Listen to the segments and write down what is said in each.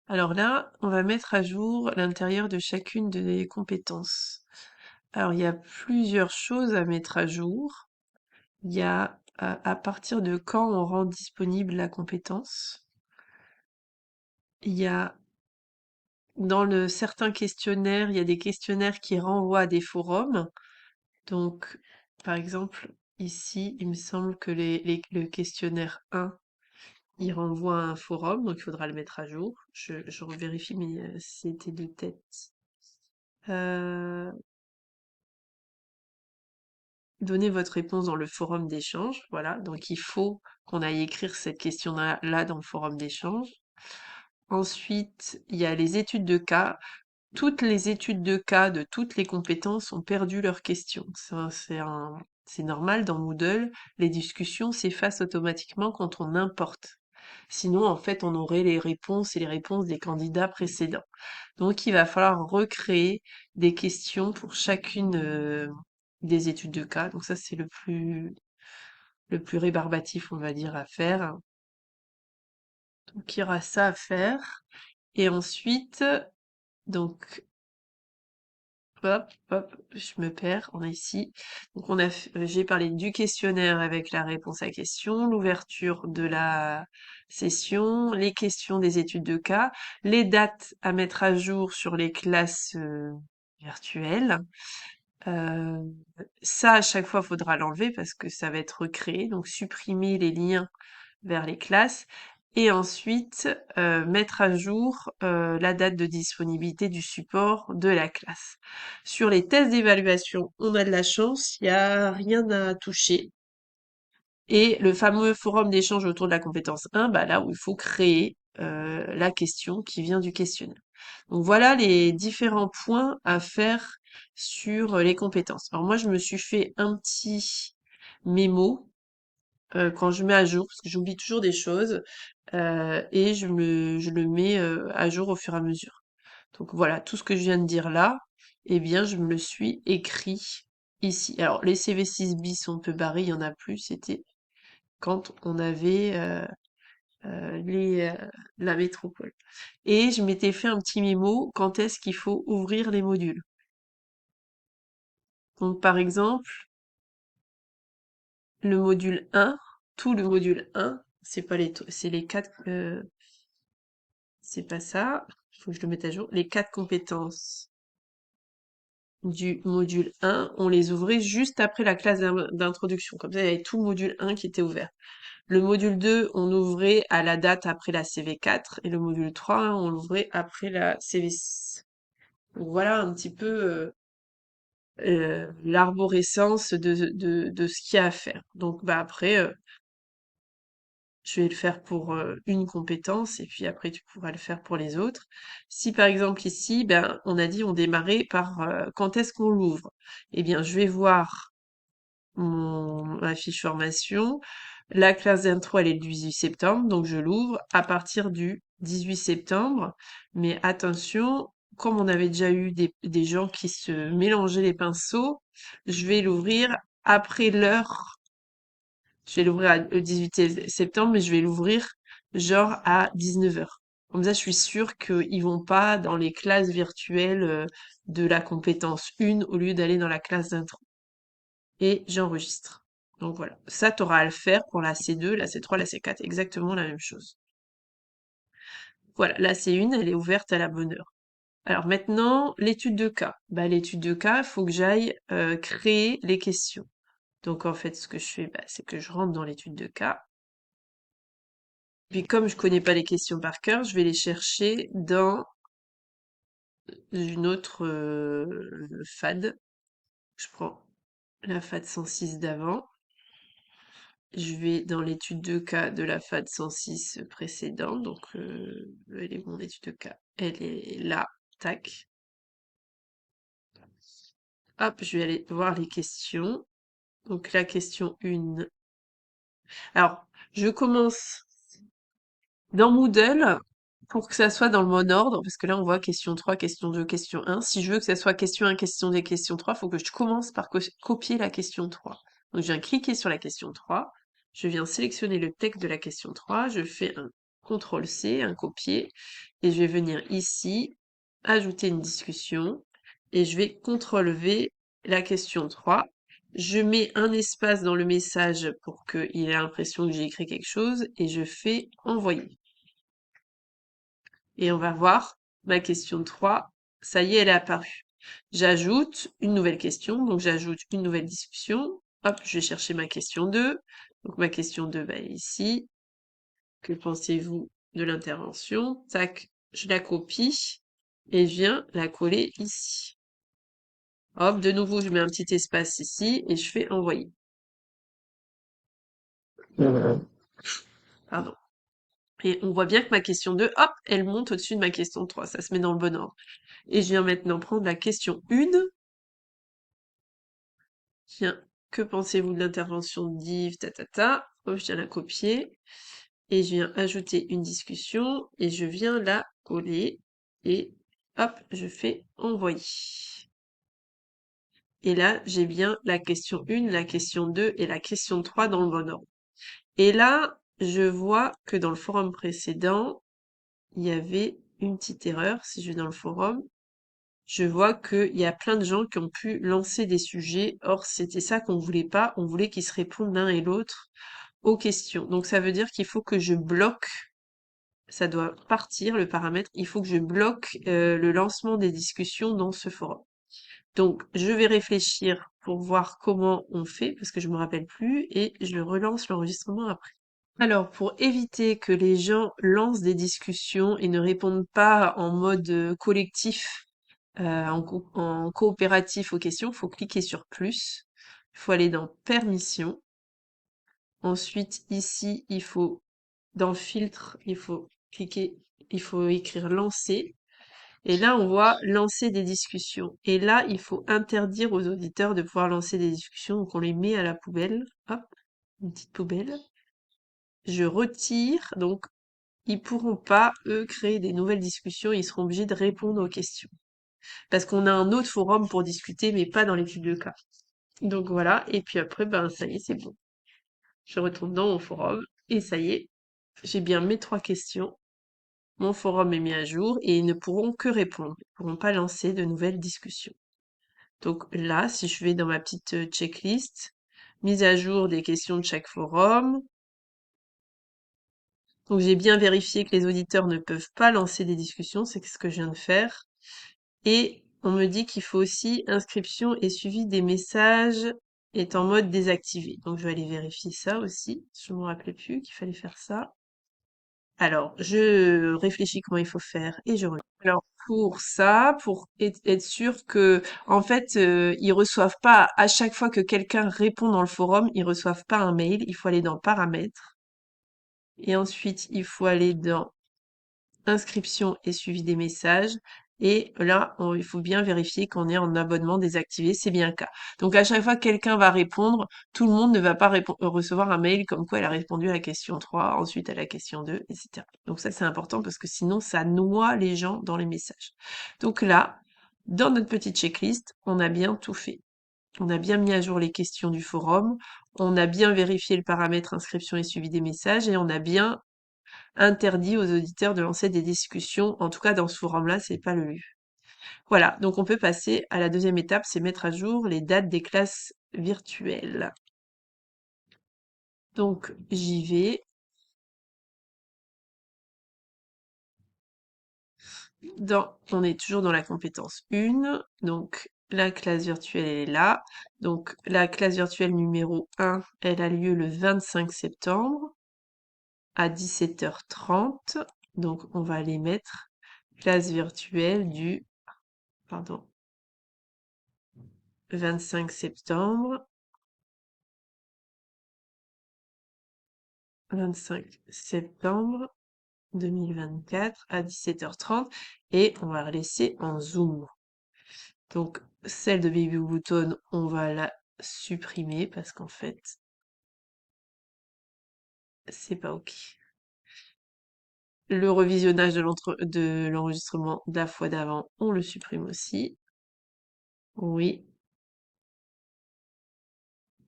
Alors là, on va mettre à jour l'intérieur de chacune des compétences. Alors, il y a plusieurs choses à mettre à jour. Il y a à partir de quand on rend disponible la compétence. Il y a dans certains questionnaires, il y a des questionnaires qui renvoient à des forums. Donc, par exemple, ici, il me semble que le questionnaire 1, il renvoie à un forum, donc il faudra le mettre à jour. Je revérifie, mais c'était de tête. Euh, Donnez votre réponse dans le forum d'échange. Voilà, donc il faut qu'on aille écrire cette question-là dans le forum d'échange. Ensuite, il y a les études de cas. Toutes les études de cas de toutes les compétences ont perdu leurs questions. C'est normal dans Moodle, les discussions s'effacent automatiquement quand on importe. Sinon, en fait, on aurait les réponses et les réponses des candidats précédents. Donc, il va falloir recréer des questions pour chacune des études de cas. Donc ça, c'est le plus rébarbatif, on va dire, à faire. Donc, il y aura ça à faire. Et ensuite, donc, hop, hop, je me perds, on est ici. Donc, j'ai parlé du questionnaire avec la réponse à question, l'ouverture de la session, les questions des études de cas, les dates à mettre à jour sur les classes virtuelles. Euh, Ça, à chaque fois, faudra l'enlever parce que ça va être recréé. Donc, supprimer les liens vers les classes. Et ensuite, mettre à jour la date de disponibilité du support de la classe. Sur les tests d'évaluation, on a de la chance, il n'y a rien à toucher. Et le fameux forum d'échange autour de la compétence 1, bah là où il faut créer la question qui vient du questionnaire. Donc voilà les différents points à faire sur les compétences. Alors moi, je me suis fait un petit mémo quand je mets à jour, parce que j'oublie toujours des choses, et je le mets à jour au fur et à mesure. Donc voilà, tout ce que je viens de dire là, eh bien, je me le suis écrit ici. Alors, les CV6 bis, on peut barrer, il y en a plus, c'était quand on avait la métropole. Et je m'étais fait un petit mémo, quand est-ce qu'il faut ouvrir les modules. Donc, par exemple, le module 1, tout le module 1, c'est pas c'est les quatre, c'est pas ça, il faut que je le mette à jour. Les quatre compétences du module 1, on les ouvrait juste après la classe d'introduction. Comme ça, il y avait tout le module 1 qui était ouvert. Le module 2, on ouvrait à la date après la CV4 et le module 3, hein, on l'ouvrait après la CV6. Donc voilà un petit peu l'arborescence de ce qu'il y a à faire. Donc bah après, je vais le faire pour une compétence et puis après tu pourras le faire pour les autres. Si par exemple ici, ben on a dit on démarrait par quand est-ce qu'on l'ouvre? Eh bien, je vais voir ma fiche formation. La classe d'intro, elle est le 18 septembre, donc je l'ouvre à partir du 18 septembre. Mais attention, comme on avait déjà eu des gens qui se mélangeaient les pinceaux, je vais l'ouvrir après l'heure. Je vais l'ouvrir le 18 septembre, mais je vais l'ouvrir genre à 19 heures. Comme ça, je suis sûre qu'ils vont pas dans les classes virtuelles de la compétence 1 au lieu d'aller dans la classe d'intro et j'enregistre. Donc voilà, ça t'auras à le faire pour la C2, la C3, la C4, exactement la même chose. Voilà, la C1, elle est ouverte à la bonne heure. Alors maintenant, l'étude de cas. Bah, l'étude de cas, il faut que j'aille créer les questions. Donc en fait, ce que je fais, bah, c'est que je rentre dans l'étude de cas. Puis comme je connais pas les questions par cœur, je vais les chercher dans une autre FAD. Je prends la FAD 106 d'avant. Je vais dans l'étude de cas de la FAD 106 précédente, donc elle est mon étude de cas, elle est là, tac. Hop, je vais aller voir les questions. Donc la question 1. Alors, je commence dans Moodle pour que ça soit dans le bon ordre, parce que là on voit question 3, question 2, question 1. Si je veux que ça soit question 1, question 2, question 3, il faut que je commence par copier la question 3. Donc je viens cliquer sur la question 3, je viens sélectionner le texte de la question 3, je fais un CTRL-C, un copier, et je vais venir ici, ajouter une discussion, et je vais CTRL-V la question 3. Je mets un espace dans le message pour qu'il ait l'impression que j'ai écrit quelque chose, et je fais envoyer. Et on va voir ma question 3. Ça y est, elle est apparue. J'ajoute une nouvelle question, donc j'ajoute une nouvelle discussion. Hop, je vais chercher ma question 2. Donc ma question 2 va ici. Que pensez-vous de l'intervention? Tac, je la copie et je viens la coller ici. Hop, de nouveau, je mets un petit espace ici et je fais envoyer. Pardon. Et on voit bien que ma question 2, hop, elle monte au-dessus de ma question 3. Ça se met dans le bon ordre. Et je viens maintenant prendre la question 1. Tiens, que pensez-vous de l'intervention d'Yves, ta. Hop, je viens la copier et je viens ajouter une discussion et je viens la coller et hop, je fais envoyer. Et là, j'ai bien la question 1, la question 2 et la question 3 dans le bon ordre. Et là, je vois que dans le forum précédent, il y avait une petite erreur. Si je vais dans le forum, je vois qu'il y a plein de gens qui ont pu lancer des sujets. Or, c'était ça qu'on voulait pas. On voulait qu'ils se répondent l'un et l'autre aux questions. Donc, ça veut dire qu'il faut que je bloque. Ça doit partir, le paramètre. Il faut que je bloque le lancement des discussions dans ce forum. Donc, je vais réfléchir pour voir comment on fait, parce que je me rappelle plus, et je relance l'enregistrement après. Alors, pour éviter que les gens lancent des discussions et ne répondent pas en mode collectif, en coopératif aux questions, il faut cliquer sur plus. Il faut aller dans Permissions. Ensuite, ici, dans Filtre, il faut cliquer, il faut écrire Lancer. Et là, on voit lancer des discussions. Et là, il faut interdire aux auditeurs de pouvoir lancer des discussions. Donc, on les met à la poubelle. Hop, une petite poubelle. Je retire. Donc, ils pourront pas, eux, créer des nouvelles discussions. Ils seront obligés de répondre aux questions. Parce qu'on a un autre forum pour discuter, mais pas dans l'étude de cas. Donc, voilà. Et puis après, ben, ça y est, c'est bon. Je retourne dans mon forum. Et ça y est, j'ai bien mes 3 questions. Mon forum est mis à jour et ils ne pourront que répondre. Ils ne pourront pas lancer de nouvelles discussions. Donc là, si je vais dans ma petite checklist, mise à jour des questions de chaque forum. Donc j'ai bien vérifié que les auditeurs ne peuvent pas lancer des discussions, c'est ce que je viens de faire. Et on me dit qu'il faut aussi inscription et suivi des messages est en mode désactivé. Donc je vais aller vérifier ça aussi. Je ne me rappelais plus qu'il fallait faire ça. Alors, je réfléchis comment il faut faire et je reviens. Alors, pour ça, pour être sûr que, en fait, ils reçoivent pas, à chaque fois que quelqu'un répond dans le forum, ils reçoivent pas un mail. Il faut aller dans Paramètres. Et ensuite, il faut aller dans Inscription et suivi des messages. Et là, il faut bien vérifier qu'on est en abonnement désactivé. C'est bien le cas. Donc, à chaque fois que quelqu'un va répondre, tout le monde ne va pas recevoir un mail comme quoi elle a répondu à la question 3, ensuite à la question 2, etc. Donc ça, c'est important parce que sinon, ça noie les gens dans les messages. Donc là, dans notre petite checklist, on a bien tout fait. On a bien mis à jour les questions du forum, on a bien vérifié le paramètre inscription et suivi des messages et on a bien interdit aux auditeurs de lancer des discussions. En tout cas, dans ce forum-là, c'est pas le lieu. Voilà, donc on peut passer à la deuxième étape, c'est mettre à jour les dates des classes virtuelles. Donc j'y vais. On est toujours dans la compétence 1. Donc la classe virtuelle, elle est là. Donc la classe virtuelle numéro 1, elle a lieu le 25 septembre à 17h30. Donc on va aller mettre classe virtuelle du, pardon, 25 septembre, 25 septembre 2024 à 17h30 et on va la laisser en zoom. Donc celle de Baby Button, on va la supprimer parce qu'en fait, c'est pas OK. Le revisionnage de l'enregistrement de la fois d'avant, on le supprime aussi. Oui.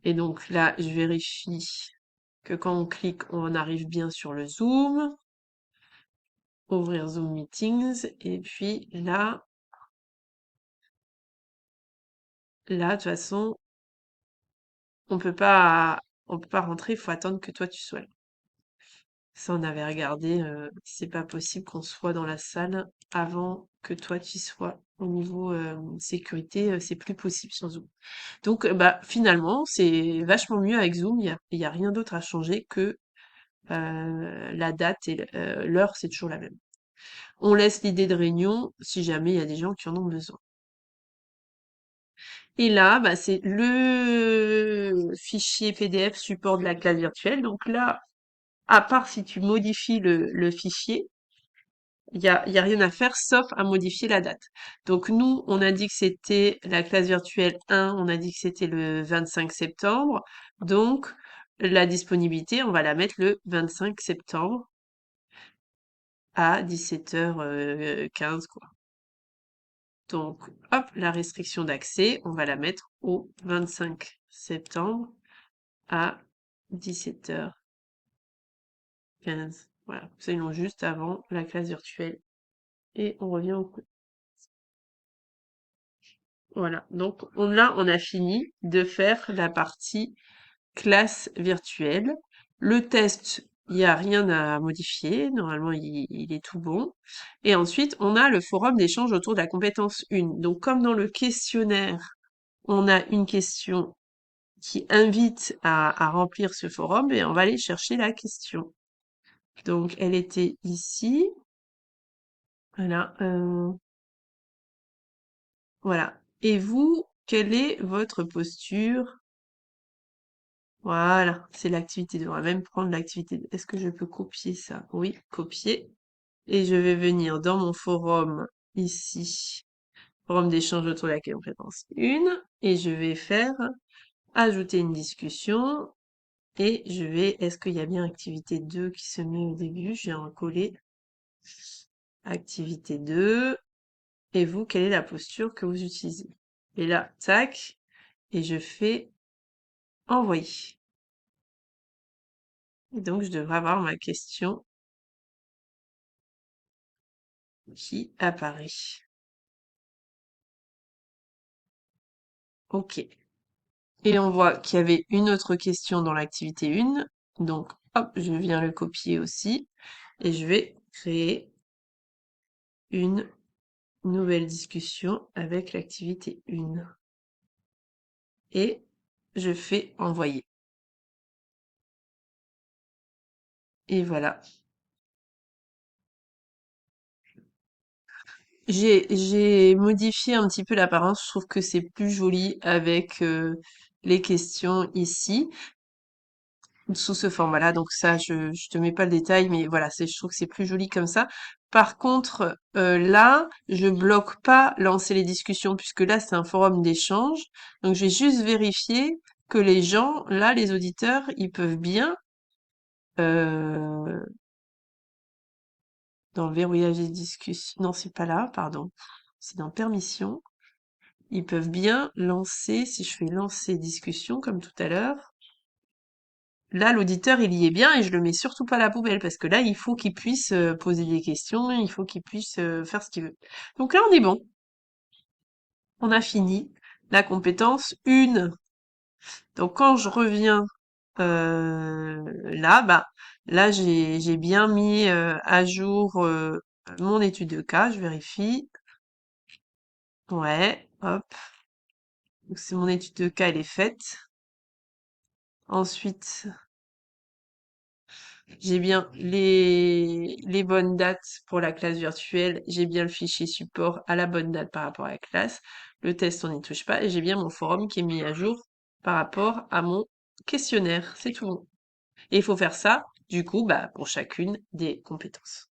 Et donc là, je vérifie que quand on clique, on arrive bien sur le zoom. ouvrir Zoom Meetings, et puis là, de toute façon, on peut pas rentrer, il faut attendre que toi tu sois là. Ça, on avait regardé, c'est pas possible qu'on soit dans la salle avant que toi tu y sois. Au niveau sécurité, c'est plus possible sur Zoom. Donc, bah, finalement, c'est vachement mieux avec Zoom. Il y a rien d'autre à changer que la date et l'heure, c'est toujours la même. On laisse l'idée de réunion si jamais il y a des gens qui en ont besoin. Et là, bah, c'est le fichier PDF support de la classe virtuelle. Donc là, à part si tu modifies le fichier, il y a rien à faire sauf à modifier la date. Donc nous, on a dit que c'était la classe virtuelle 1, on a dit que c'était le 25 septembre. Donc la disponibilité, on va la mettre le 25 septembre à 17h15, quoi. Donc hop, la restriction d'accès, on va la mettre au 25 septembre à 17h15. Voilà, c'est non juste avant la classe virtuelle. Et on revient au cours. Voilà, donc là, on a fini de faire la partie classe virtuelle. Le test, il n'y a rien à modifier. Normalement, il est tout bon. Et ensuite, on a le forum d'échange autour de la compétence 1. Donc, comme dans le questionnaire, on a une question qui invite à remplir ce forum, et on va aller chercher la question. Donc, elle était ici. Voilà. Voilà. Et vous, quelle est votre posture? Voilà, c'est l'activité 2. On va même prendre l'activité 2. Est-ce que je peux copier ça? Oui, copier. Et je vais venir dans mon forum ici, forum d'échange autour de la compétence 1, et je vais faire ajouter une discussion, et je vais, est-ce qu'il y a bien activité 2 qui se met au début? Je vais en coller activité 2, et vous, quelle est la posture que vous utilisez? Et là, tac, et je fais envoyer. Et donc, je devrais avoir ma question qui apparaît. OK. Et on voit qu'il y avait une autre question dans l'activité 1. Donc, hop, je viens le copier aussi. Et je vais créer une nouvelle discussion avec l'activité 1. Et je fais envoyer. Et voilà. J'ai modifié un petit peu l'apparence. Je trouve que c'est plus joli avec les questions ici. Sous ce format-là. Donc ça, je te mets pas le détail, mais voilà, je trouve que c'est plus joli comme ça. Par contre, là, je bloque pas lancer les discussions puisque là, c'est un forum d'échange. Donc je vais juste vérifier que les gens, là, les auditeurs, ils peuvent bien, euh, dans le verrouillage des discussions, non, c'est pas là, pardon, c'est dans permission. Ils peuvent bien lancer, si je fais lancer discussion comme tout à l'heure, là, l'auditeur, il y est bien et je le mets surtout pas à la poubelle parce que là, il faut qu'il puisse poser des questions, il faut qu'il puisse faire ce qu'il veut. Donc là, on est bon. On a fini la compétence 1. Donc quand je reviens là, bah là, j'ai bien mis à jour mon étude de cas. Je vérifie. Ouais, hop. Donc c'est mon étude de cas, elle est faite. Ensuite, j'ai bien les bonnes dates pour la classe virtuelle. J'ai bien le fichier support à la bonne date par rapport à la classe. Le test, on n'y touche pas. Et j'ai bien mon forum qui est mis à jour par rapport à mon questionnaire. C'est tout bon. Et il faut faire ça, du coup, bah, pour chacune des compétences.